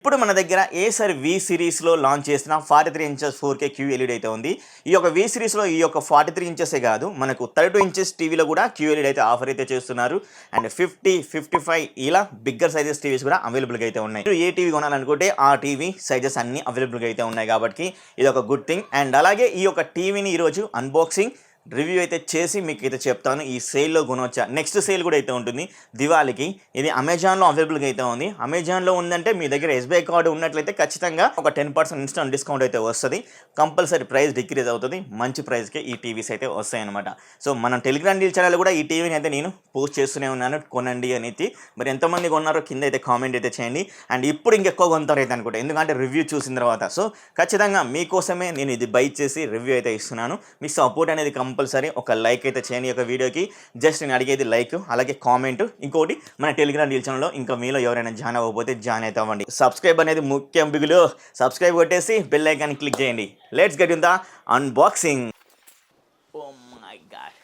ఇప్పుడు మన దగ్గర Acer V సిరీస్‌లో లాంచ్ చేసిన 43 ఇంచెస్ 4K QLED అయితే ఉంది. ఈ యొక్క V సిరీస్‌లో ఈ యొక్క 43 ఇంచెసే కాదు, మనకు 32 ఇంచెస్ టీవీలో కూడా QLED అయితే ఆఫర్ అయితే చేస్తున్నారు. అండ్ 50, 55 ఇలా బిగ్గర్ సైజెస్ టీవీస్ కూడా అవైలబుల్‌గా అయితే ఉన్నాయి. మీరు ఏ టీవీ కొనాలనుకుంటే ఆ టీవీ సైజెస్ అన్నీ అవైలబుల్‌గా అయితే ఉన్నాయి కాబట్టి ఇది ఒక గుడ్ థింగ్. అండ్ అలాగే ఈ యొక్క టీవీని ఈరోజు అన్బాక్సింగ్ రివ్యూ అయితే చేసి మీకు అయితే చెప్తాను. ఈ సేల్లో కొనవచ్చా, నెక్స్ట్ సేల్ కూడా అయితే ఉంటుంది దివాళీకి. ఇది అమెజాన్లో అవైలబుల్గా అయితే ఉంది. అమెజాన్లో ఉందంటే మీ దగ్గర SBI కార్డు ఉన్నట్లయితే ఖచ్చితంగా ఒక 10% ఇన్స్టెంట్ డిస్కౌంట్ అయితే వస్తుంది. కంపల్సరీ ప్రైస్ డిక్రీజ్ అవుతుంది. మంచి ప్రైస్కే ఈ టీవీస్ అయితే వస్తాయి అనమాట. సో మన టెలిగ్రామ్ డీల్ ఛానల్ కూడా ఈ టీవీని అయితే నేను పోస్ట్ చేస్తూనే ఉన్నాను, కొనండి అనేది. మరి ఎంతమంది కొన్నారో కింద అయితే కామెంట్ అయితే చేయండి. అండ్ ఇప్పుడు ఇంకెక్కువ కొంటారు అయితే అనుకుంటా, ఎందుకంటే రివ్యూ చూసిన తర్వాత. సో ఖచ్చితంగా మీకోసమే నేను ఇది బై చేసి రివ్యూ అయితే ఇస్తున్నాను. మీ సపోర్ట్ అనేది కంపల్సరీ ఒక లైక్ అయితే చేయండి ఈ యొక్క వీడియోకి. జస్ట్ నేను అడిగేది లైక్, అలాగే కామెంట్. ఇంకోటి మన టెలిగ్రామ్ డీల్ ఛానల్లో ఇంకా మీలో ఎవరైనా జాయిన్ అవ్వకపోతే జాయిన్ అయితే అవ్వండి. సబ్స్క్రైబ్ అనేది ముఖ్యం బిగులు. సబ్స్క్రైబ్ కొట్టేసి బెల్ ఐకాన్ క్లిక్ చేయండి. Let's get in the unboxing. Oh my god,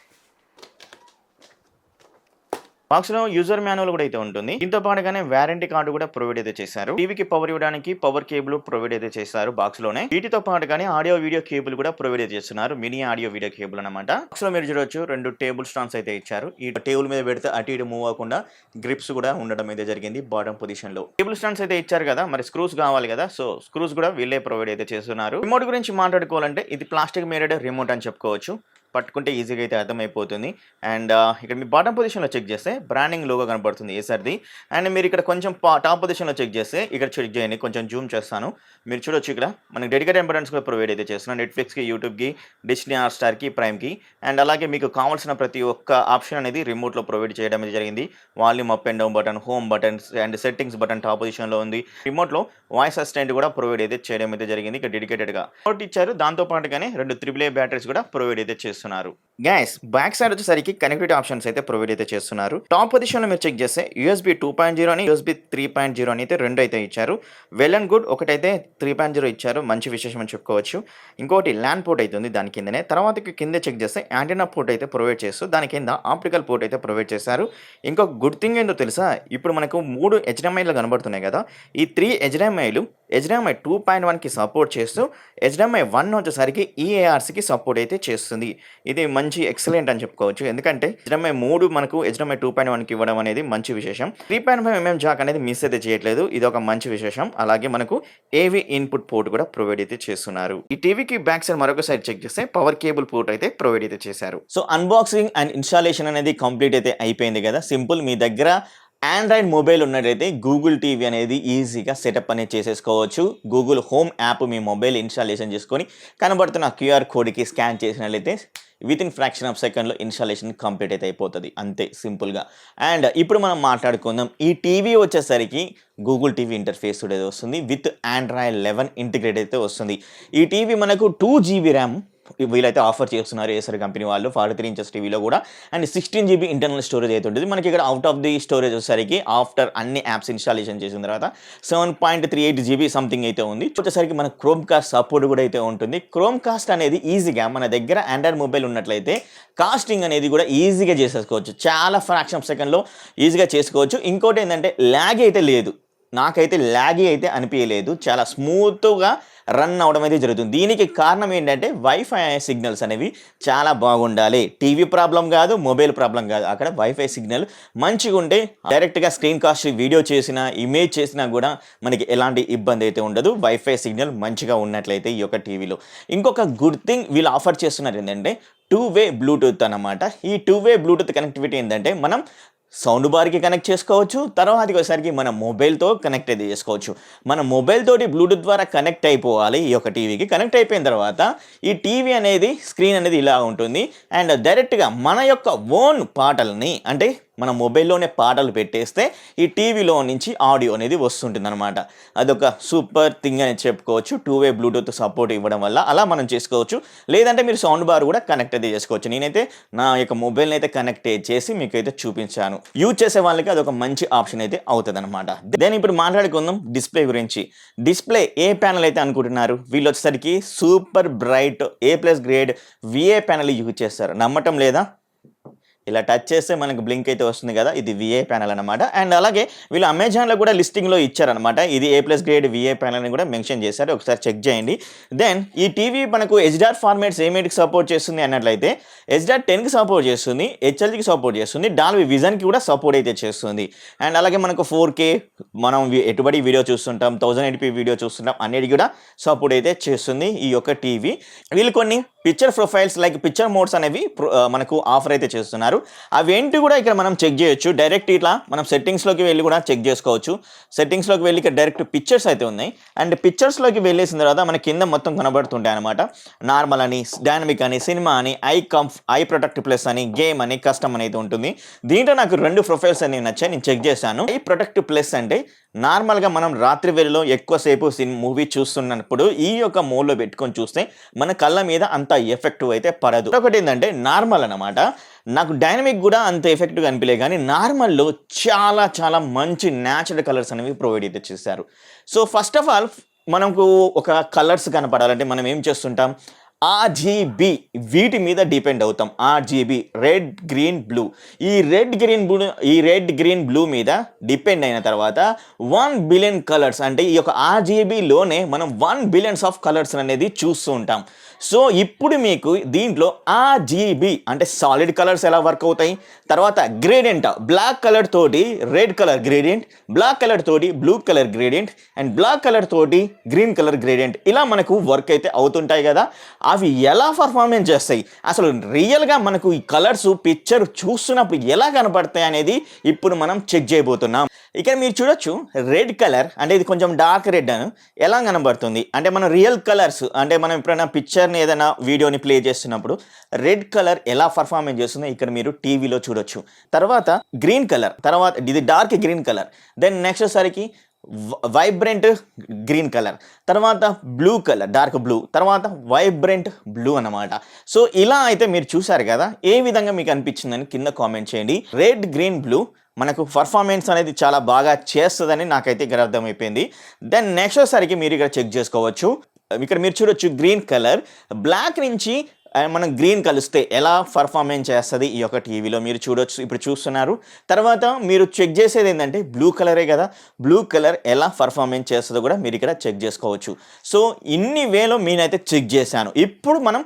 బాక్స్లో యూజర్ మాన్యువల్ కూడా అయితే ఉంటుంది. దీంతో పాటుగానే వారంటీ కార్డు కూడా ప్రొవైడ్ అయితే చేశారు. టీవీకి పవర్ ఇవ్వడానికి పవర్ కేబుల్ ప్రొవైడ్ అయితే చేశారు బాక్స్ లోనే. వీటితో పాటుగానే ఆడియో వీడియో కేబుల్ కూడా ప్రొవైడ్ అయితే చేస్తున్నారు. మినీ ఆడియో వీడియో కేబుల్ అనమాట. బాక్స్ లో మీరు చూడొచ్చు 2 టేబుల్ స్టాండ్స్ అయితే ఇచ్చారు. ఈ టేబుల్ మీద పెడితే అటు ఇటు మూవ్ అవ్వకుండా గ్రిప్స్ కూడా ఉండడం అయితే జరిగింది బాటమ్ పొజిషన్ లో. టేబుల్ స్టాండ్స్ అయితే ఇచ్చారు కదా, మరి స్క్రూస్ కావాలి కదా, సో స్క్రూస్ కూడా వీళ్ళే ప్రొవైడ్ అయితే చేస్తున్నారు. రిమోట్ గురించి మాట్లాడుకోవాలంటే ఇది ప్లాస్టిక్ మేడెడ్ రిమోట్ అని చెప్పుకోవచ్చు. పట్టుకుంటే ఈజీగా అయితే అర్థమైపోతుంది. అండ్ ఇక్కడ మీ బాటమ్ పొజిషన్లో చెక్ చేస్తే బ్రాండింగ్ లోగో కనబడుతుంది ఏసర్ది. అండ్ మీరు ఇక్కడ కొంచెం టాప్ పొజిషన్లో చెక్ చేస్తే ఇక్కడ చెక్ చేయండి, కొంచెం జూమ్ చేస్తాను. మీరు చూడొచ్చు ఇక్కడ మనకి డెడికేటెడ్ బటన్స్ కూడా ప్రొవైడ్ అయితే చేస్తున్నాను. నెట్ఫ్లిక్స్కి, యూట్యూబ్కి, డిస్నీ హాట్‌స్టార్కి, ప్రైమ్కి. అండ్ అలాగే మీకు కావాల్సిన ప్రతి ఒక్క ఆప్షన్ అనేది రిమోట్లో ప్రొవైడ్ చేయడం అయితే జరిగింది. Volume up and down button, home buttons and settings button top పొజిషన్లో ఉంది. రిమోట్లో వాయిస్ అసిస్టెంట్ కూడా ప్రొవైడ్ అయితే చేయడం అయితే జరిగింది. ఇక్కడ డెడికేటెడ్గా రిమోట్ ఇచ్చారు. దాంతో పాటుగానే 2 AAA బ్యాటరీస్ కూడా ప్రొవైడ్ అయితే చేస్తున్నారు. గైస్ బ్యాక్ సైడ్ వచ్చేసరికి కనెక్టివిటీ ఆప్షన్స్ అయితే ప్రొవైడ్ అయితే చేస్తున్నారు. టాప్ పొజిషన్ లో మీరు చెక్ చేస్తే USB 2.0 అని, USB 3.0 అని అయితే 2 అయితే ఇచ్చారు. Well and good. ఒకటైతే 3.0 ఇచ్చారు, మంచి విశేషం అని చెప్పుకోవచ్చు. ఇంకోటి ల్యాన్ పోర్ట్ అయితే ఉంది దాని కిందనే. తర్వాత కింద చెక్ చేస్తే యాంటెన్నా పోర్ట్ అయితే ప్రొవైడ్ చేస్తూ దాని కింద ఆప్టికల్ పోర్ట్ అయితే ప్రొవైడ్ చేశారు. ఇంకొక గుడ్ థింగ్ ఏంటో తెలుసా, ఇప్పుడు మనకు 3 HDMIలు కనబడుతున్నాయి కదా, ఈ 3 HDMIలు HDMI 2.1కి సపోర్ట్ చేస్తూ HDMI 1 వచ్చేసరికి EARCకి సపోర్ట్ అయితే చేస్తుంది. ఇది మంచి ఎక్సలెంట్ అని చెప్పుకోవచ్చు. ఎందుకంటే HDMI 3 మనకు HDMI 2.1కి ఇవ్వడం అనేది మంచి విశేషం. 3.5mm జాక్ అనేది మిస్ అయితే చేయట్లేదు, ఇది ఒక మంచి విశేషం. అలాగే మనకు AV ఇన్పుట్ పోర్ట్ కూడా ప్రొవైడ్ అయితే చేస్తున్నారు. ఈ టీవీకి బ్యాక్ సైడ్ మరొక సైడ్ చెక్ చేస్తే పవర్ కేబుల్ పోర్ట్ అయితే ప్రొవైడ్ అయితే చేశారు. సో అన్బాక్సింగ్ అండ్ ఇన్స్టాలేషన్ అనేది కంప్లీట్ అయితే అయిపోయింది కదా. సింపుల్. మీ దగ్గర ఆండ్రాయిడ్ మొబైల్ ఉన్నట్టయితే గూగుల్ టీవీ అనేది ఈజీగా సెటప్ అనేది చేసేసుకోవచ్చు. గూగుల్ హోమ్ యాప్ మీ మొబైల్ ఇన్స్టాలేషన్ చేసుకొని కనబడుతున్న QR కోడ్కి స్కాన్ చేసినట్లయితే వితిన్ ఫ్రాక్షన్ ఆఫ్ సెకండ్లో ఇన్స్టాలేషన్ కంప్లీట్ అయితే అయిపోతుంది. అంతే సింపుల్గా. అండ్ ఇప్పుడు మనం మాట్లాడుకుందాం. ఈ టీవీ వచ్చేసరికి గూగుల్ టీవీ ఇంటర్ఫేస్ అయితే వస్తుంది. విత్ ఆండ్రాయిడ్ 11 ఇంటిగ్రేట్ అయితే వస్తుంది. ఈ టీవీ మనకు 2GB ర్యామ్ వీళ్ళైతే ఆఫర్ చేస్తున్నారు ఏసర్ కంపెనీ వాళ్ళు 43 ఇంచెస్ టీవీలో కూడా. అండ్ 16GB ఇంటర్నల్ స్టోరేజ్ అయితే ఉంటుంది. మనకి ఇక్కడ అవుట్ ఆఫ్ ది స్టోరేజ్ వచ్చేసరికి ఆఫ్టర్ అన్ని యాప్స్ ఇన్స్టాలేషన్ చేసిన తర్వాత 7.38GB సంథింగ్ అయితే ఉంది. వచ్చేసరికి మన క్రోమ్ కాస్ట్ సపోర్ట్ కూడా అయితే ఉంటుంది. క్రోమ్ కాస్ట్ అనేది ఈజీగా మన దగ్గర ఆండ్రాయిడ్ మొబైల్ ఉన్నట్లయితే కాస్టింగ్ అనేది కూడా ఈజీగా చేసేసుకోవచ్చు. చాలా ఫ్రాక్షన్ ఆఫ్ సెకండ్లో ఈజీగా చేసుకోవచ్చు. ఇంకోటి ఏంటంటే ల్యాగ్ అయితే లేదు, నాకైతే ల్యాగీ అయితే అనిపించలేదు. చాలా స్మూత్గా రన్ అవడం అయితే జరుగుతుంది. దీనికి కారణం ఏంటంటే వైఫై సిగ్నల్స్ అనేవి చాలా బాగుండాలి. టీవీ ప్రాబ్లం కాదు, మొబైల్ ప్రాబ్లం కాదు, అక్కడ వైఫై సిగ్నల్ మంచిగా ఉంటే డైరెక్ట్గా స్క్రీన్ కాస్ట్ వీడియో చేసినా ఇమేజ్ చేసినా కూడా మనకి ఎలాంటి ఇబ్బంది అయితే ఉండదు, వైఫై సిగ్నల్ మంచిగా ఉన్నట్లయితే ఈ యొక్క టీవీలో. ఇంకొక గుడ్ థింగ్ వీళ్ళు ఆఫర్ చేస్తున్నారు ఏంటంటే 2-way బ్లూటూత్ అన్నమాట. ఈ 2-way బ్లూటూత్ కనెక్టివిటీ ఏంటంటే మనం సౌండ్ బార్కి కనెక్ట్ చేసుకోవచ్చు. తర్వాతకి వచ్చేసరికి మన మొబైల్తో కనెక్ట్ అయితే చేసుకోవచ్చు. మన మొబైల్ తోటి బ్లూటూత్ ద్వారా కనెక్ట్ అయిపోవాలి ఈ యొక్క టీవీకి. కనెక్ట్ అయిపోయిన తర్వాత ఈ టీవీ అనేది స్క్రీన్ అనేది ఇలా ఉంటుంది. అండ్ డైరెక్ట్గా మన యొక్క ఓన్ పాటల్ని, అంటే మన మొబైల్లోనే పాటలు పెట్టేస్తే ఈ టీవీలో నుంచి ఆడియో అనేది వస్తుంటుంది అనమాట. అదొక సూపర్ థింగ్ అని చెప్పుకోవచ్చు. 2-way బ్లూటూత్ సపోర్ట్ ఇవ్వడం వల్ల అలా మనం చేసుకోవచ్చు. లేదంటే మీరు సౌండ్ బార్ కూడా కనెక్ట్ అయితే చేసుకోవచ్చు. నేనైతే నా యొక్క మొబైల్ని అయితే కనెక్ట్ చేసి మీకు అయితే చూపించాను. యూజ్ చేసే వాళ్ళకి అదొక మంచి ఆప్షన్ అయితే అవుతుంది అనమాట. దెన్ ఇప్పుడు మాట్లాడుకుందాం డిస్ప్లే గురించి. డిస్ప్లే ఏ ప్యానల్ అయితే అనుకుంటున్నారు, వీళ్ళు వచ్చేసరికి super bright A+ grade VA panel use చేస్తారు. నమ్మటం లేదా? ఇలా టచ్ చేస్తే మనకు బ్లింక్ అయితే వస్తుంది కదా, ఇది విఏ ప్యానెల్ అనమాట. అండ్ అలాగే వీళ్ళు అమెజాన్లో కూడా లిస్టింగ్లో ఇచ్చారనమాట, ఇది A+ గ్రేడ్ విఏ ప్యానెల్ అని కూడా మెన్షన్ చేశారు, ఒకసారి చెక్ చేయండి. దెన్ ఈ టీవీ మనకు హెచ్డిఆర్ ఫార్మాట్స్ ఏమేటికి సపోర్ట్ చేస్తుంది అన్నట్లయితే HDR10కి సపోర్ట్ చేస్తుంది, HLGకి సపోర్ట్ చేస్తుంది, డాల్బీ విజన్కి కూడా సపోర్ట్ అయితే చేస్తుంది. అండ్ అలాగే మనకు 4K మనం ఎటుబడి వీడియో చూస్తుంటాం, 1080p వీడియో చూస్తుంటాం, అన్నిటికీ కూడా సపోర్ట్ అయితే చేస్తుంది ఈ యొక్క టీవీ. వీళ్ళు కొన్ని picture profiles like picture modes అనేవి మనకు ఆఫర్ అయితే చేస్తున్నారు. అవేంటి కూడా ఇక్కడ మనం చెక్ చేయొచ్చు. డైరెక్ట్ ఇట్లా మనం సెట్టింగ్స్లోకి వెళ్ళి కూడా చెక్ చేసుకోవచ్చు. సెట్టింగ్స్లోకి వెళ్ళి ఇక్కడ డైరెక్ట్ పిక్చర్స్ అయితే ఉన్నాయి. అండ్ పిక్చర్స్లోకి వెళ్ళేసిన తర్వాత మన కింద మొత్తం కనబడుతుంటాయి అనమాట. నార్మల్ అని, డైనమిక్ అని, సినిమా అని, ఐ ప్రొటెక్ట్ ప్లస్ అని, గేమ్ అని, కస్టమ్ అనేది ఉంటుంది. దీంట్లో నాకు 2 ప్రొఫైల్స్ అనేవి నచ్చాయి, నేను చెక్ చేశాను. ఐ ప్రొటెక్ట్ ప్లస్ అంటే నార్మల్గా మనం రాత్రి వేళలో ఎక్కువసేపు మూవీ చూస్తున్నప్పుడు ఈ యొక్క మోడ్లో పెట్టుకొని చూస్తే మన కళ్ళ మీద అంత ఎఫెక్టివ్ అయితే పడదు. ఒకటి ఏంటంటే నార్మల్ అనమాట, నాకు డైనమిక్ కూడా అంత ఎఫెక్టివ్గా అనిపించలేదు, కానీ నార్మల్లో చాలా చాలా మంచి న్యాచురల్ కలర్స్ అనేవి ప్రొవైడ్ అయితే చేశారు. సో ఫస్ట్ ఆఫ్ ఆల్ మనకు ఒక కలర్స్ కనపడాలంటే మనం ఏం చేస్తుంటాం, RGB వీటి మీద డిపెండ్ అవుతాం. RGB రెడ్ గ్రీన్ బ్లూ, ఈ రెడ్ గ్రీన్ బ్లూ మీద డిపెండ్ అయిన తర్వాత 1 బిలియన్ కలర్స్, అంటే ఈ యొక్క RGBలోనే మనం 1 బిలియన్స్ ఆఫ్ కలర్స్ అనేది చూస్తూ ఉంటాం. సో ఇప్పుడు మీకు దీంట్లో RGB అంటే సాలిడ్ కలర్స్ ఎలా వర్క్ అవుతాయి, తర్వాత గ్రేడియంట్ బ్లాక్ కలర్ తోటి red colour gradient, black colour తోటి blue colour gradient, and black colour తోటి గ్రీన్ కలర్ గ్రేడియంట్, ఇలా మనకు వర్క్ అయితే అవుతుంటాయి కదా. అవి ఎలా పర్ఫార్మెన్స్ చేస్తాయి, అసలు రియల్గా మనకు ఈ కలర్స్ పిక్చర్ చూస్తున్నప్పుడు ఎలా కనపడతాయి అనేది ఇప్పుడు మనం చెక్ చేయబోతున్నాం. ఇక్కడ మీరు చూడొచ్చు, రెడ్ కలర్ అంటే ఇది కొంచెం డార్క్ రెడ్ అని ఎలా కనబడుతుంది అంటే మన రియల్ కలర్స్, అంటే మనం ఎప్పుడైనా పిక్చర్ని ఏదైనా వీడియోని ప్లే చేస్తున్నప్పుడు రెడ్ కలర్ ఎలా పర్ఫార్మెన్స్ చేస్తుందో ఇక్కడ మీరు టీవీలో చూడొచ్చు. తర్వాత గ్రీన్ కలర్, తర్వాత ఇది dark green colour, then next సరికి వైబ్రెంట్ గ్రీన్ కలర్, తర్వాత బ్లూ కలర్ డార్క్ బ్లూ, తర్వాత వైబ్రెంట్ బ్లూ అన్నమాట. సో ఇలా అయితే మీరు చూసారు కదా, ఏ విధంగా మీకు అనిపించిందని కింద కామెంట్ చేయండి. రెడ్ గ్రీన్ బ్లూ మనకు పర్ఫార్మెన్స్ అనేది చాలా బాగా చేస్తుందని నాకైతే ఇక్కడ అర్థమైపోయింది. దెన్ నెక్స్ట్ సరికి మీరు ఇక్కడ చెక్ చేసుకోవచ్చు. ఇక్కడ మీరు చూడొచ్చు గ్రీన్ కలర్ బ్లాక్ నుంచి మనం గ్రీన్ కలిస్తే ఎలా పర్ఫార్మెన్స్ చేస్తుంది ఈ యొక్క టీవీలో మీరు చూడొచ్చు, ఇప్పుడు చూస్తున్నారు. తర్వాత మీరు చెక్ చేసేది ఏంటంటే బ్లూ కలరే కదా, బ్లూ కలర్ ఎలా పర్ఫార్మెన్స్ చేస్తుందో కూడా మీరు ఇక్కడ చెక్ చేసుకోవచ్చు. సో ఇన్ని వేలో నేనైతే చెక్ చేశాను. ఇప్పుడు మనం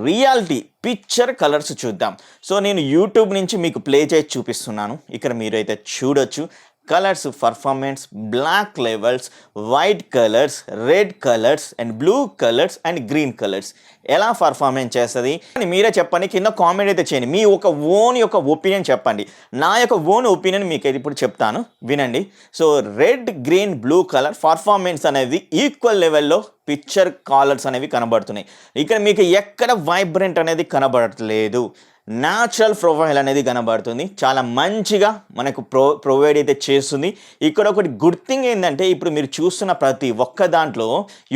రియాలిటీ పిక్చర్ కలర్స్ చూద్దాం. సో నేను యూట్యూబ్ నుంచి మీకు ప్లే చేసి చూపిస్తున్నాను, ఇక్కడ మీరు అయితే చూడొచ్చు. Colours performance, black levels, white colours, red colours, and blue colours, and green colours ఎలా పర్ఫార్మెన్స్ చేస్తుంది మీరే చెప్పండి, కింద కామెంట్ అయితే చేయండి. మీ ఒక ఓన్ యొక్క ఒపీనియన్ చెప్పండి. నా యొక్క ఓన్ ఒపీనియన్ మీకు ఇప్పుడు చెప్తాను, వినండి. So red green blue colour performance అనేది ఈక్వల్ లెవెల్లో పిక్చర్ కలర్స్ అనేవి కనబడుతున్నాయి. ఇక్కడ మీకు ఎక్కడ వైబ్రెంట్ అనేది కనబడట్లేదు, న్యాచురల్ ప్రొఫైల్ అనేది కనబడుతుంది, చాలా మంచిగా మనకు ప్రొవైడ్ అయితే చేస్తుంది. ఇక్కడ ఒకటి గుడ్ థింగ్ ఏంటంటే ఇప్పుడు మీరు చూస్తున్న ప్రతి ఒక్క దాంట్లో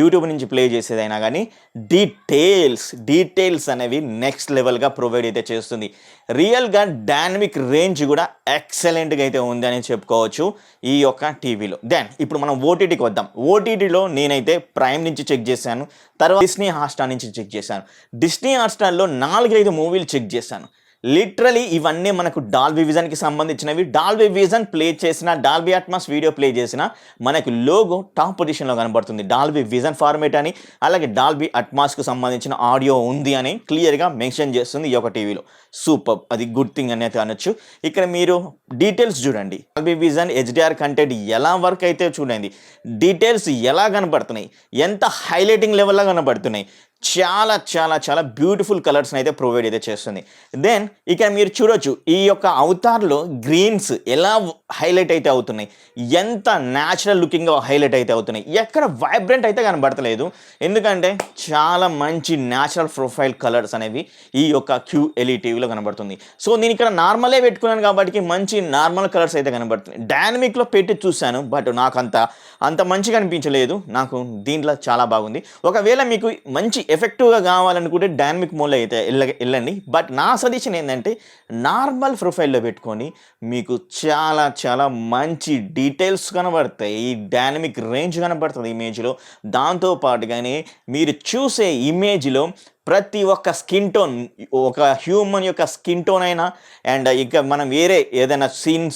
యూట్యూబ్ నుంచి ప్లే చేసేదైనా కానీ డీటెయిల్స్ అనేవి నెక్స్ట్ లెవెల్గా ప్రొవైడ్ అయితే చేస్తుంది. రియల్గా డైనమిక్ రేంజ్ కూడా ఎక్సలెంట్గా అయితే ఉంది అని చెప్పుకోవచ్చు ఈ యొక్క టీవీలో. దెన్ ఇప్పుడు మనం ఓటీటీకి వద్దాం. ఓటీటీలో నేనైతే ప్రైమ్ నుంచి చెక్ చేశాను, తర్వాత డిస్నీ హాట్స్టార్ నుంచి చెక్ చేశాను. డిస్నీ హాట్స్టార్లో 4-5 మూవీలు చెక్ చేశాను. లిటరలీ ఇవన్నీ మనకు డాల్బీ విజన్కి సంబంధించినవి. డాల్బీ విజన్ ప్లే చేసిన, డాల్బీ అట్మాస్ వీడియో ప్లే చేసిన మనకు లోగో టాప్ పొజిషన్లో కనబడుతుంది, డాల్బీ విజన్ ఫార్మేట్ అని. అలాగే డాల్బీ అట్మాస్కు సంబంధించిన ఆడియో ఉంది అని క్లియర్గా మెన్షన్ చేస్తుంది ఈ యొక్క టీవీలో. సూపర్, అది గుడ్ థింగ్ అనేది అనొచ్చు. ఇక్కడ మీరు డీటెయిల్స్ చూడండి, డాల్బీ విజన్ HDR కంటెంట్ ఎలా వర్క్ అయితే చూడండి, డీటెయిల్స్ ఎలా కనబడుతున్నాయి, ఎంత హైలైటింగ్ లెవెల్లో కనబడుతున్నాయి. చాలా చాలా చాలా బ్యూటిఫుల్ కలర్స్ని అయితే ప్రొవైడ్ అయితే చేస్తుంది. దెన్ ఇక్కడ మీరు చూడొచ్చు ఈ యొక్క అవతార్లో గ్రీన్స్ ఎలా హైలైట్ అయితే అవుతున్నాయి, ఎంత న్యాచురల్ లుకింగ్గా హైలైట్ అయితే అవుతున్నాయి, ఎక్కడ వైబ్రెంట్ అయితే కనబడతలేదు, ఎందుకంటే చాలా మంచి న్యాచురల్ ప్రొఫైల్ కలర్స్ అనేవి ఈ యొక్క QLED టీవీలో కనబడుతుంది. సో నేను ఇక్కడ నార్మలే పెట్టుకున్నాను కాబట్టి మంచి నార్మల్ కలర్స్ అయితే కనబడుతుంది. డైనమిక్లో పెట్టి చూశాను, బట్ నాకు అంత మంచిగా అనిపించలేదు, నాకు దీంట్లో చాలా బాగుంది. ఒకవేళ మీకు మంచి ఎఫెక్టివ్‌గా కావాలనుకుంటే డైనమిక్ మోడ్‌లో అయితే ఎళ్ళండి. బట్ నా సజెషన్ ఏందంటే నార్మల్ ప్రొఫైల్‌లో పెట్టుకొని మీకు చాలా చాలా మంచి డీటెయిల్స్ కనబడతాయి. డైనమిక్ రేంజ్ కనబడుతది ఇమేజ్‌లో. దాంతో పాటుగానే మీరు చూసే ఇమేజ్‌లో ప్రతి ఒక్క స్కిన్ టోన్ ఒక హ్యూమన్ యొక్క స్కిన్ టోన్ అయినా అండ్ ఇక మనం వేరే ఏదైనా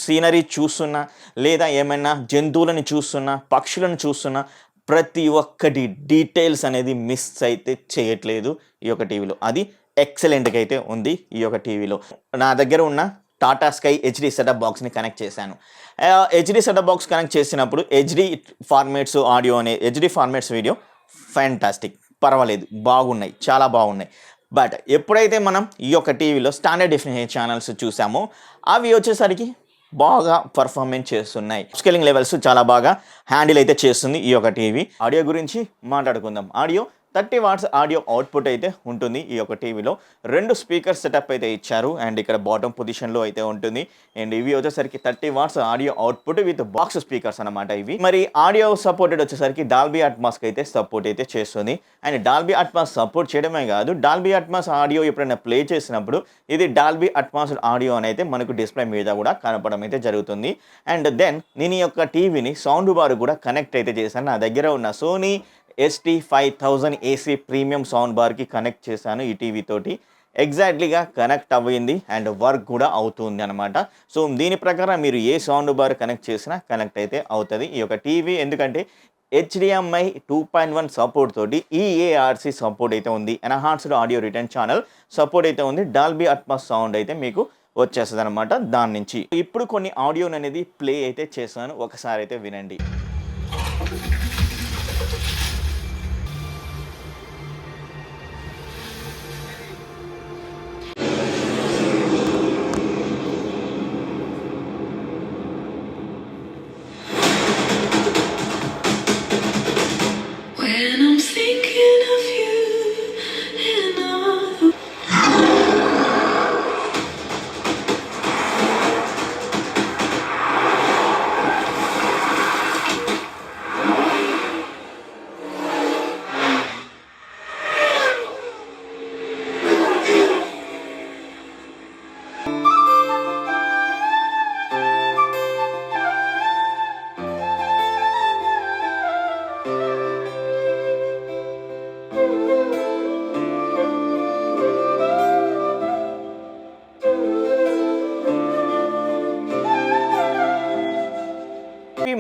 సీనరీ చూస్తున్నా లేదా ఏమైనా జంతువులను చూస్తున్నా, పక్షులను చూస్తున్నా ప్రతి ఒక్కటి డీటెయిల్స్ అనేది మిస్ అయితే చేయట్లేదు ఈ యొక్క టీవీలో. అది ఎక్సలెంట్‌గా అయితే ఉంది ఈ యొక్క టీవీలో. నా దగ్గర ఉన్న టాటా స్కై హెచ్‌డీ సెటప్ బాక్స్‌ని కనెక్ట్ చేశాను. హెచ్‌డీ సెటప్ బాక్స్ కనెక్ట్ చేసినప్పుడు హెచ్‌డీ ఫార్మాట్స్ ఆడియో అనే హెచ్‌డీ ఫార్మాట్స్ వీడియో ఫాంటాస్టిక్. పర్వాలేదు. బాగున్నాయి. చాలా బాగున్నాయి. బట్ ఎప్పుడైతే మనం ఈ యొక్క టీవీలో స్టాండర్డ్ డెఫినిషన్ ఛానెల్స్ చూసామో అవి వచ్చేసరికి బాగా పర్ఫార్మెన్స్ చేస్తున్నాయి. స్కేలింగ్ లెవెల్స్ చాలా బాగా హ్యాండిల్ అయితే చేస్తుంది ఈ యొక్క టీవీ. ఆడియో గురించి మాట్లాడుకుందాం. ఆడియో 30 వాట్స్ ఆడియో అవుట్‌పుట్ అయితే ఉంటుంది ఈ యొక్క టీవీలో. 2 స్పీకర్ సెటప్ అయితే ఇచ్చారు అండ్ ఇక్కడ బాటమ్ పొజిషన్‌లో అయితే ఉంటుంది. అండ్ ఇవి వచ్చేసరికి 30 watts audio output with box speakers అన్నమాట ఇవి. మరి ఆడియో సపోర్టెడ్ వచ్చేసరికి డాల్బీ అట్మాస్‌కి అయితే సపోర్ట్ అయితే చేస్తుంది. అండ్ డాల్బీ అట్మాస్ సపోర్ట్ చేయడమే కాదు, డాల్బీ అట్మాస్ ఆడియో ఎప్పుడైనా ప్లే చేసినప్పుడు ఇది డాల్బీ అట్మాస్ ఆడియో అని అయితే మనకు డిస్‌ప్లే మీద కూడా కనపడడం అయితే జరుగుతుంది. అండ్ దెన్ నేను ఈ యొక్క టీవీని సౌండ్ బార్ కూడా కనెక్ట్ అయితే చేశాను. నా దగ్గర ఉన్న Sony ST5000 AC premium sound బార్‌కి కనెక్ట్ చేశాను ఈ టీవీ తోటి. ఎగ్జాక్ట్‌లీగా కనెక్ట్ అవ్వింది అండ్ వర్క్ కూడా అవుతుంది అనమాట. సో, దీని ప్రకారం మీరు ఏ సౌండ్ బార్ కనెక్ట్ చేసినా కనెక్ట్ అయితే అవుతది ఈ యొక్క టీవీ. ఎందుకంటే HDMI 2.1 సపోర్ట్ తోటి EARC సపోర్ట్ అయితే ఉంది. Enhanced audio return channel support అయితే ఉంది. డాల్బీ అట్మాస్ సౌండ్ అయితే మీకు వచ్చేస్తదనమాట దాని నుంచి. ఇప్పుడు కొన్ని ఆడియోననేది ప్లే అయితే చేశాను. ఒకసారి అయితే వినండి. When I'm thinking of you and all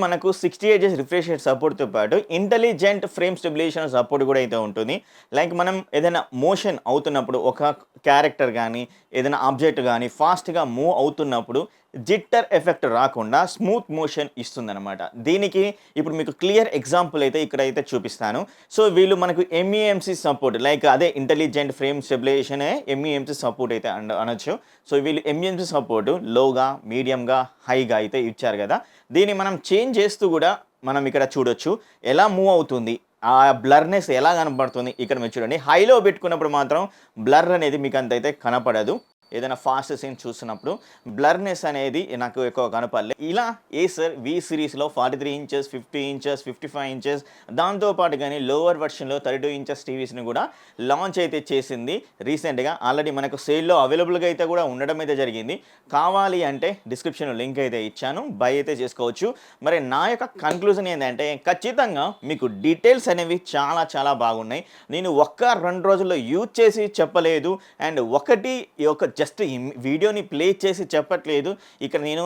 మనకు 60 హెర్ట్జ్ రిఫ్రెష్ రేట్ సపోర్ట్‌తో పాటు ఇంటెలిజెంట్ ఫ్రేమ్ స్టెబిలైజేషన్ సపోర్ట్ కూడా అయితే ఉంటుంది. లైక్ మనం ఏదైనా మోషన్ అవుతున్నప్పుడు ఒక క్యారెక్టర్ గానీ, ఏదైనా ఆబ్జెక్ట్ గానీ ఫాస్ట్‌గా మూవ్ అవుతున్నప్పుడు జిట్టర్ ఎఫెక్ట్ రాకుండా స్మూత్ మోషన్ ఇస్తుందనమాట. దీనికి ఇప్పుడు మీకు క్లియర్ ఎగ్జాంపుల్ అయితే ఇక్కడైతే చూపిస్తాను. సో, వీళ్ళు మనకు MEMC సపోర్ట్ లైక్ అదే ఇంటెలిజెంట్ ఫ్రేమ్ స్టెబిలైజేషనే MEMC సపోర్ట్ అయితే అనొచ్చు. సో, వీళ్ళు MEMC సపోర్ట్ లోగా, మీడియంగా, హైగా అయితే ఇచ్చారు కదా! దీన్ని మనం చేంజ్ చేస్తూ కూడా మనం ఇక్కడ చూడొచ్చు. ఎలా మూవ్ అవుతుంది, ఆ బ్లర్‌నెస్ ఎలా కనపడుతుంది ఇక్కడ మీరు చూడండి. హైలో పెట్టుకున్నప్పుడు మాత్రం బ్లర్ అనేది మీకు అంతైతే కనపడదు. ఏదైనా ఫాస్ట్ సీన్ చూస్తున్నప్పుడు బ్లర్‌నెస్ అనేది నాకు ఎక్కువ కనపడలే. ఇలా ఏసర్ V సిరీస్‌లో 43 ఇంచెస్, 50 ఇంచెస్, 55 ఇంచెస్ దాంతో పాటుగానే లోవర్ వెర్షన్‌లో 32 ఇంచెస్ టీవీస్‌ని కూడా లాంచ్ అయితే చేసింది రీసెంట్‌గా. ఆల్రెడీ మనకు సేల్‌లో అవైలబుల్‌గా అయితే కూడా ఉండడం అయితే జరిగింది. కావాలి అంటే డిస్క్రిప్షన్‌లో లింక్ అయితే ఇచ్చాను. బై అయితే చేసుకోవచ్చు. మరి నా యొక్క కన్క్లూజన్ ఏందంటే ఖచ్చితంగా మీకు డీటెయిల్స్ అనేవి చాలా చాలా బాగున్నాయి. నేను 2 రోజుల్లో యూజ్ చేసి చెప్పలేదు. అండ్ ఒకటి ఈ యొక్క జస్ట్ వీడియోని ప్లే చేసి చెప్పట్లేదు. ఇక్కడ నేను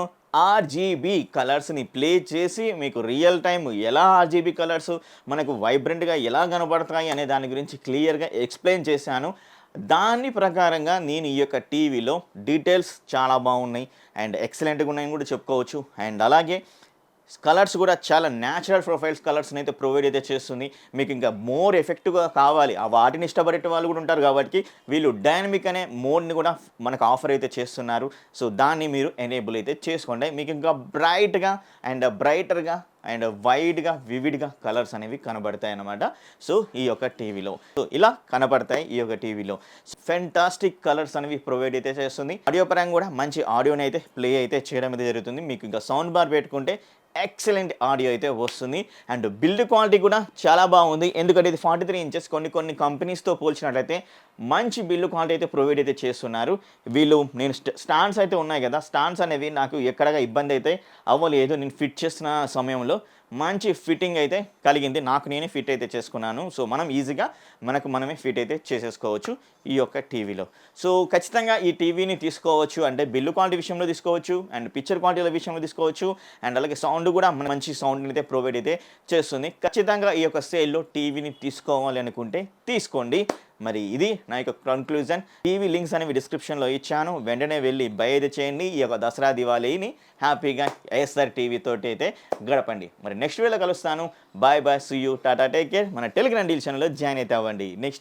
RGB కలర్స్‌ని ప్లే చేసి మీకు రియల్ టైమ్ ఎలా RGB కలర్స్ మనకు వైబ్రెంట్‌గా ఎలా కనబడతాయి అనే దాని గురించి క్లియర్‌గా ఎక్స్‌ప్లెయిన్ చేశాను. దాని ప్రకారంగా నేను ఈ యొక్క టీవీలో డీటెయిల్స్ చాలా బాగున్నాయి అండ్ ఎక్సలెంట్‌గా ఉన్నాయని కూడా చెప్పుకోవచ్చు. అండ్ అలాగే కలర్స్ కూడా చాలా న్యాచురల్ ప్రొఫైల్స్ కలర్స్‌ని అయితే ప్రొవైడ్ అయితే చేస్తుంది. మీకు ఇంకా మోర్ ఎఫెక్టివ్‌గా కావాలి. వాటిని ఇష్టపడే వాళ్ళు కూడా ఉంటారు కాబట్టి వీళ్ళు డైనమిక్ అనే మోడ్‌ని కూడా మనకు ఆఫర్ అయితే చేస్తున్నారు. సో, దాన్ని మీరు ఎనేబుల్ అయితే చేసుకోండి. మీకు ఇంకా బ్రైట్‌గా అండ్ బ్రైటర్‌గా అండ్ వైడ్‌గా, వివిడ్‌గా కలర్స్ అనేవి కనబడతాయన్నమాట. సో, ఈ యొక్క టీవీలో. సో, ఇలా కనపడతాయి ఈ యొక్క టీవీలో. ఫెంటాస్టిక్ కలర్స్ అనేవి ప్రొవైడ్ అయితే చేస్తుంది. ఆడియో పరంగా కూడా మంచి ఆడియోని అయితే ప్లే అయితే చేయడం అయితే జరుగుతుంది. మీకు ఇంకా సౌండ్ బార్ పెట్టుకుంటే ఎక్సలెంట్ ఆడియో అయితే వస్తుంది అండ్ బిల్డ్ క్వాలిటీ కూడా చాలా బాగుంది. ఎందుకంటే ఇది 43 ఇంచెస్ కొన్ని కంపెనీస్తో పోల్చినట్లయితే మంచి బిల్డ్ క్వాలిటీ అయితే ప్రొవైడ్ అయితే చేస్తున్నారు వీళ్ళు. నేను స్టాండ్స్ అయితే ఉన్నాయి కదా, స్టాండ్స్ అనేవి నాకు ఎక్కడగా ఇబ్బంది అయితే అవ్వలేదు. నేను ఫిట్ చేసిన సమయంలో మంచి ఫిట్టింగ్ అయితే కలిగింది, నాకు నేనే ఫిట్ అయితే చేసుకున్నాను. సో మనం ఈజీగా మనమే ఫిట్ అయితే చేసేసుకోవచ్చు ఈ యొక్క టీవీలో. సో ఖచ్చితంగా ఈ టీవీని తీసుకోవచ్చు అంటే బిల్డ్ క్వాలిటీ విషయంలో తీసుకోవచ్చు అండ్ పిక్చర్ క్వాలిటీల విషయంలో తీసుకోవచ్చు అండ్ అలాగే సౌండ్ కూడా మంచి సౌండ్ని అయితే ప్రొవైడ్ అయితే చేస్తుంది. ఖచ్చితంగా ఈ యొక్క సేల్లో టీవీని తీసుకోవాలి అనుకుంటే తీసుకోండి. మరి ఇది నా యొక్క కంక్లూజన్. టీవీ లింక్స్ అనేవి డిస్క్రిప్షన్లో ఇచ్చాను, వెంటనే వెళ్ళి బై అయితే చేయండి. ఈ యొక్క దసరా దివాళీని హ్యాపీగా ఏఎస్ఆర్ టీవీ తోటి అయితే గడపండి. మరి నెక్స్ట్ వేళ కలుస్తాను. Bye bye, see you, tata, take care. మన టెలిగ్రామ్ డీల్ ఛానల్లో జాయిన్ అయితే అవ్వండి. నెక్స్ట్